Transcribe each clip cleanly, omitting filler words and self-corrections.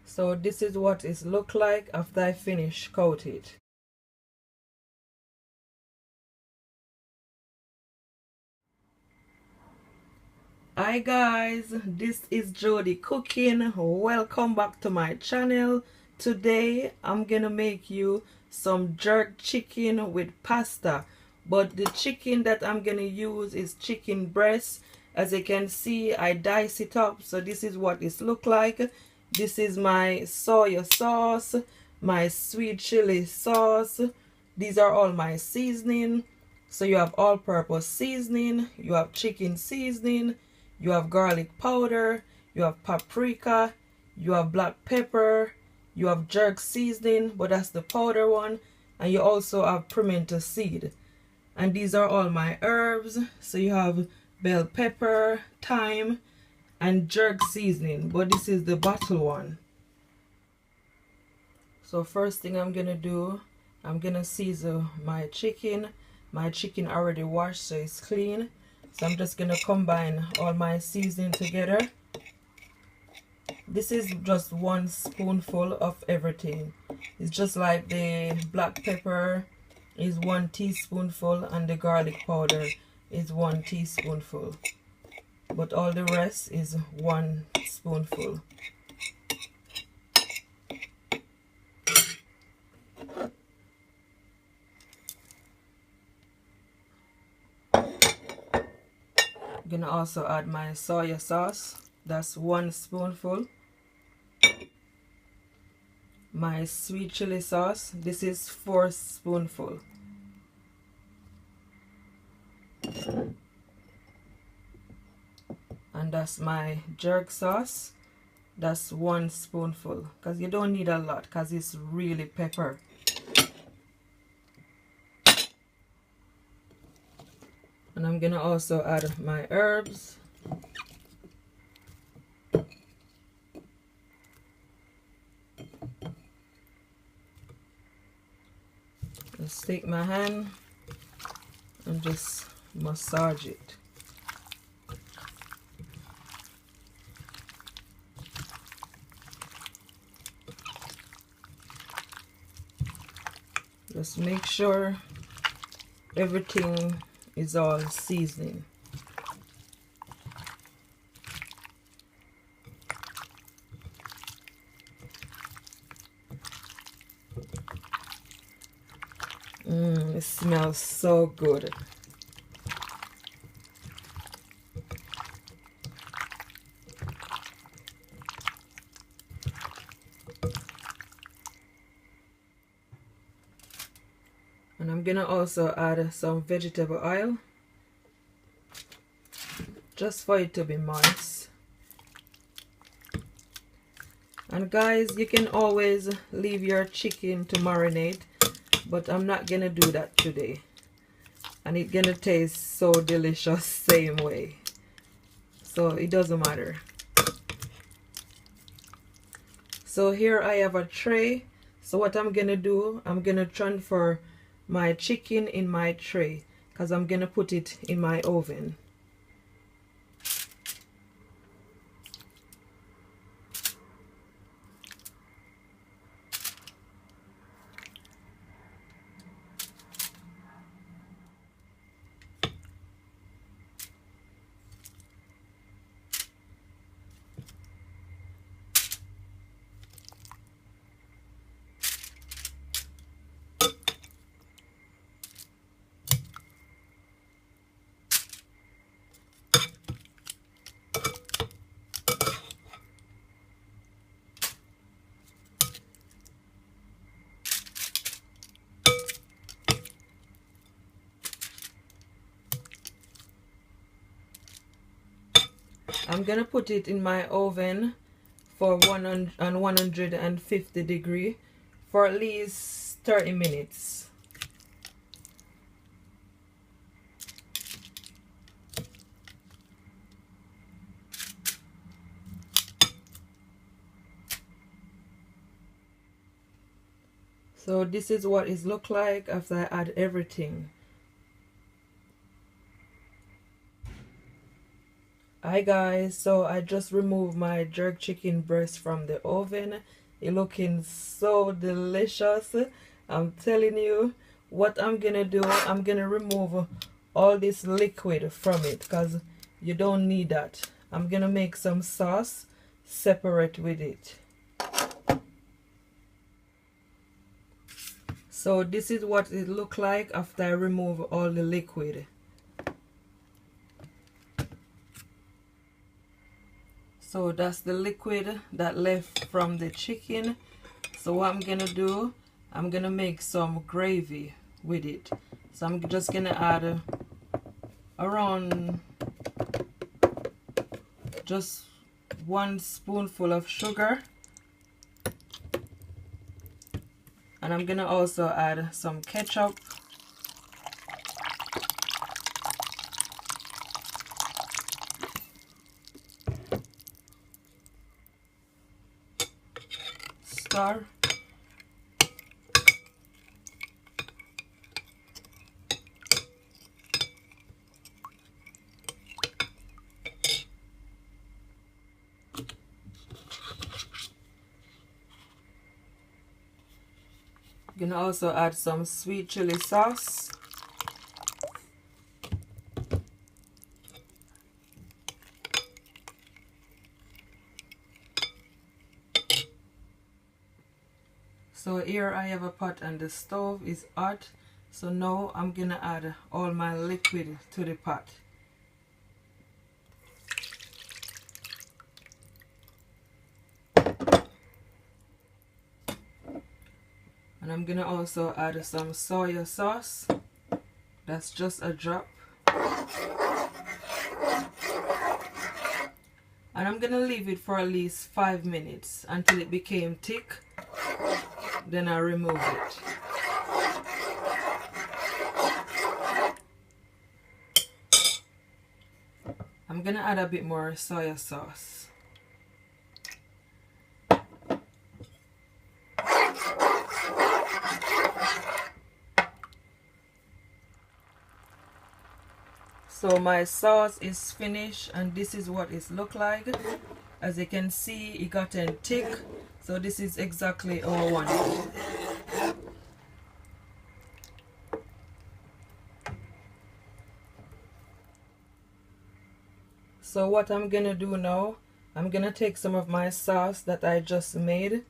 So this is what it look like after I finish coat it. Hi guys, this is Jody cooking. Welcome back to my channel. Today I'm gonna make you some jerk chicken with pasta, but the chicken that I'm gonna use is chicken breast. As you can see, I dice it up, so this is what it look like. This is my soy sauce, my sweet chili sauce. These are all my seasoning. So you have all-purpose seasoning, you have chicken seasoning, you have garlic powder, you have paprika, you have black pepper, you have jerk seasoning, but that's the powder one, and you also have pimento seed. And these are all my herbs. So you have bell pepper, thyme, and jerk seasoning, but this is the bottle one. So first thing I'm gonna do, I'm gonna season my chicken. My chicken already washed, so it's clean. So I'm just gonna combine all my seasoning together. This is just 1 spoonful of everything. It's just like the black pepper is 1 teaspoonful and the garlic powder is 1 teaspoonful. But all the rest is 1 spoonful. I'm gonna also add my soy sauce. That's 1 spoonful. My sweet chili sauce. This is 4 spoonful. And that's my jerk sauce. That's 1 spoonful, because you don't need a lot because it's really pepper. And I'm gonna also add my herbs. Just take my hand and just massage it. Just make sure everything is all seasoning. It smells so good. And I'm gonna also add some vegetable oil, just for it to be moist. And guys, you can always leave your chicken to marinate, but I'm not gonna do that today. And it's gonna taste so delicious same way, so it doesn't matter. So here I have a tray. So what I'm gonna do, I'm gonna transfer my chicken in my tray, because I'm gonna put it in my oven. I'm gonna put it in my oven for 150 degree for at least 30 minutes. So this is what it look like after I add everything. Hi guys, so I just removed my jerk chicken breast from the oven. It looking so delicious. I'm telling you, what I'm gonna do, I'm gonna remove all this liquid from it because you don't need that. I'm gonna make some sauce separate with it. So this is what it look like after I remove all the liquid. So that's the liquid that left from the chicken. So what I'm gonna do, I'm gonna make some gravy with it. So I'm just gonna add around just 1 spoonful of sugar, and I'm gonna also add some ketchup, stir, gonna also add some sweet chili sauce, so here I have a pot and the stove is hot. So now I'm gonna add all my liquid to the pot. And I'm gonna also add some soy sauce. That's just a drop. And I'm gonna leave it for at least 5 minutes until it became thick. Then I remove it. I'm gonna add a bit more soy sauce. So my sauce is finished, and this is what it look like. As you can see, it gotten thick. So this is exactly how I want it. So what I'm gonna do now, I'm gonna take some of my sauce that I just made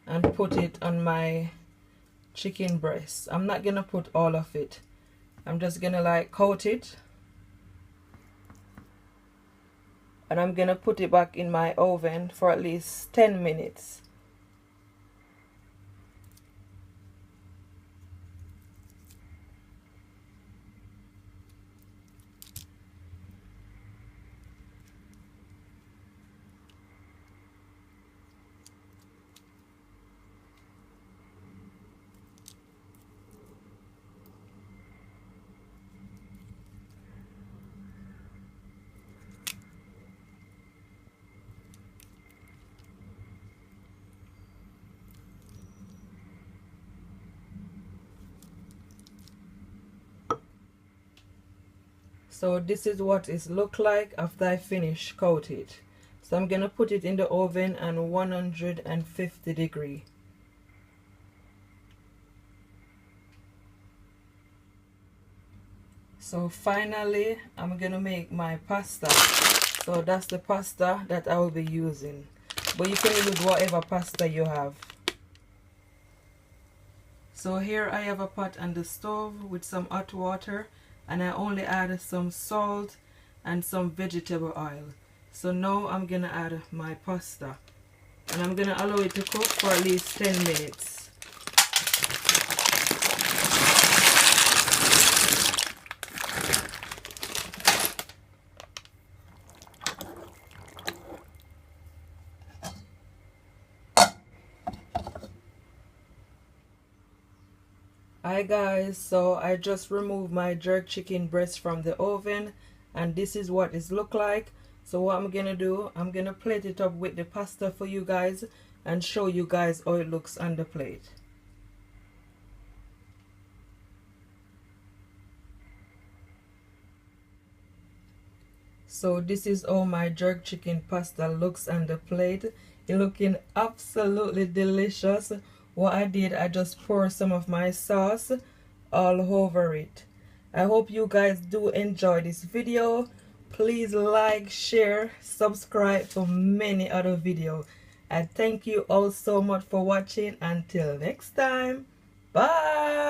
and put it on my chicken breast. I'm not gonna put all of it. I'm just gonna like coat it. And I'm gonna put it back in my oven for at least 10 minutes. So this is what it look like after I finish coat it. So I'm gonna put it in the oven at 150 degree. So finally I'm gonna make my pasta. So that's the pasta that I will be using, but you can use whatever pasta you have. So here I have a pot on the stove with some hot water, and I only add some salt and some vegetable oil. So now I'm gonna add my pasta, and I'm gonna allow it to cook for at least 10 minutes. Hi guys, so I just removed my jerk chicken breast from the oven, and this is what it look like. So what I'm gonna do, I'm gonna plate it up with the pasta for you guys and show you guys how it looks on the plate. So this is how my jerk chicken pasta looks on the plate. It's looking absolutely delicious. What I did, I just poured some of my sauce all over it. I hope you guys do enjoy this video. Please like, share, subscribe for many other videos. I thank you all so much for watching. Until next time, bye.